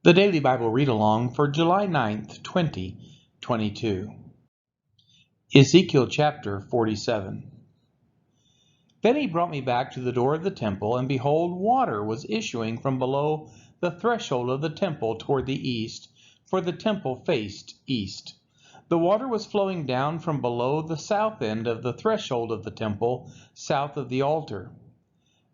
The Daily Bible Read-Along for July 9th, 2022. Ezekiel Chapter 47. Then he brought me back to the door of the temple, and behold, water was issuing from below the threshold of the temple toward the east, for the temple faced east. The water was flowing down from below the south end of the threshold of the temple, south of the altar.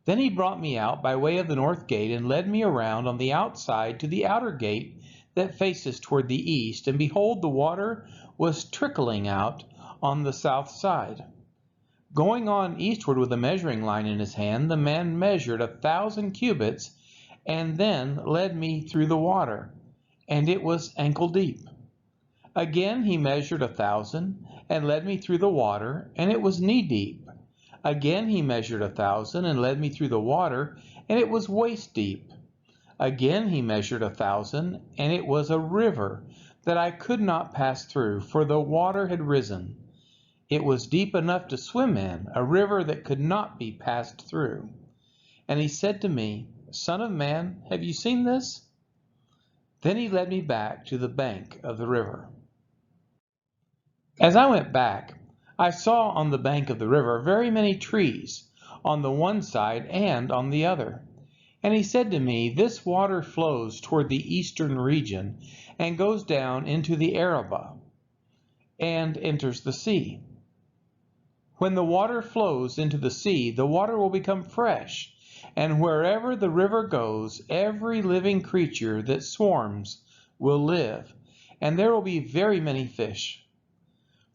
Then he brought me out by way of the north gate and led me around on the outside to the outer gate that faces toward the east, and behold, the water was trickling out on the south side. Going on eastward with a measuring line in his hand, the man measured 1,000 cubits and then led me through the water, and it was ankle deep. Again he measured 1,000 and led me through the water, and it was knee deep. Again he measured 1,000 and led me through the water, and it was waist deep. Again he measured 1,000, and it was a river that I could not pass through, for the water had risen. It was deep enough to swim in, a river that could not be passed through. And he said to me, Son of man, have you seen this? Then he led me back to the bank of the river. As I went back, I saw on the bank of the river very many trees, on the one side and on the other. And he said to me, This water flows toward the eastern region, and goes down into the Arabah, and enters the sea. When the water flows into the sea, the water will become fresh, and wherever the river goes, every living creature that swarms will live, and there will be very many fish.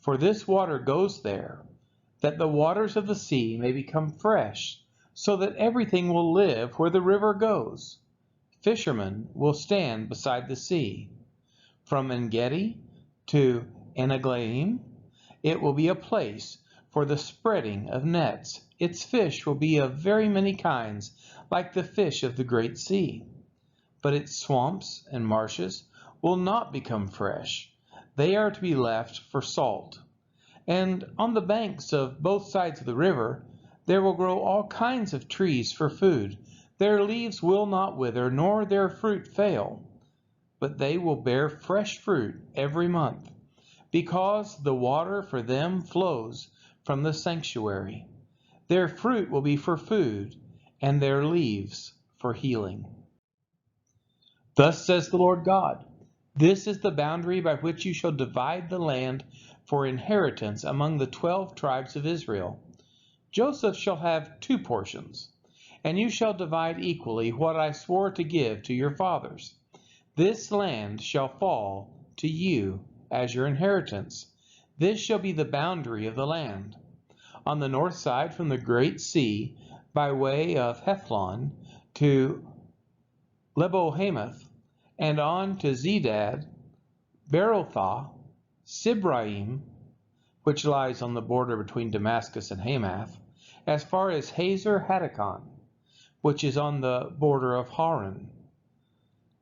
For this water goes there, that the waters of the sea may become fresh, so that everything will live where the river goes. Fishermen will stand beside the sea. From En-gedi to En-eglaim, it will be a place for the spreading of nets. Its fish will be of very many kinds, like the fish of the great sea. But its swamps and marshes will not become fresh. They are to be left for salt. And on the banks of both sides of the river there will grow all kinds of trees for food. Their leaves will not wither, nor their fruit fail, but they will bear fresh fruit every month, because the water for them flows from the sanctuary. Their fruit will be for food, and their leaves for healing. Thus says the Lord God, This is the boundary by which you shall divide the land for inheritance among the 12 tribes of Israel. Joseph shall have 2 portions, and you shall divide equally what I swore to give to your fathers. This land shall fall to you as your inheritance. This shall be the boundary of the land. On the north side from the great sea, by way of Hethlon to Lebo-hamath, and on to Zedad, Berothah, Sibraim, which lies on the border between Damascus and Hamath, as far as Hazer-Hatticon, which is on the border of Haran.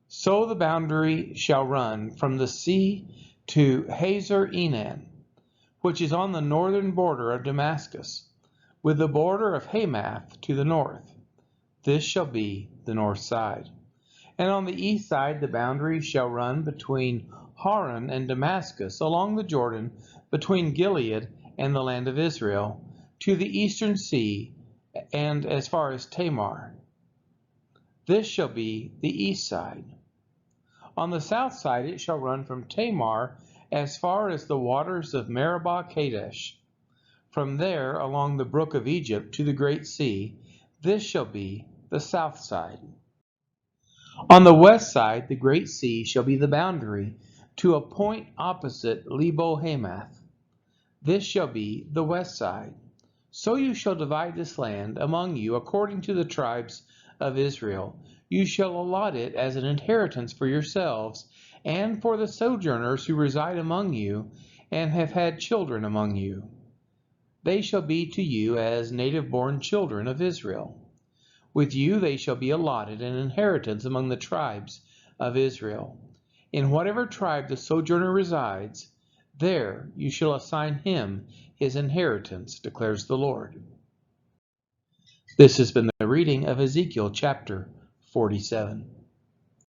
So the boundary shall run from the sea to Hazer-Enan, which is on the northern border of Damascus, with the border of Hamath to the north. This shall be the north side. And on the east side the boundary shall run between Haran and Damascus, along the Jordan, between Gilead and the land of Israel, to the eastern sea, and as far as Tamar. This shall be the east side. On the south side it shall run from Tamar as far as the waters of Meribah Kadesh. From there along the brook of Egypt to the great sea. This shall be the south side. On the west side the great sea shall be the boundary, to a point opposite Lebo-hamath. This shall be the west side. So you shall divide this land among you according to the tribes of Israel. You shall allot it as an inheritance for yourselves, and for the sojourners who reside among you, and have had children among you. They shall be to you as native-born children of Israel. With you they shall be allotted an inheritance among the tribes of Israel. In whatever tribe the sojourner resides, there you shall assign him his inheritance, declares the Lord. This has been the reading of Ezekiel chapter 47.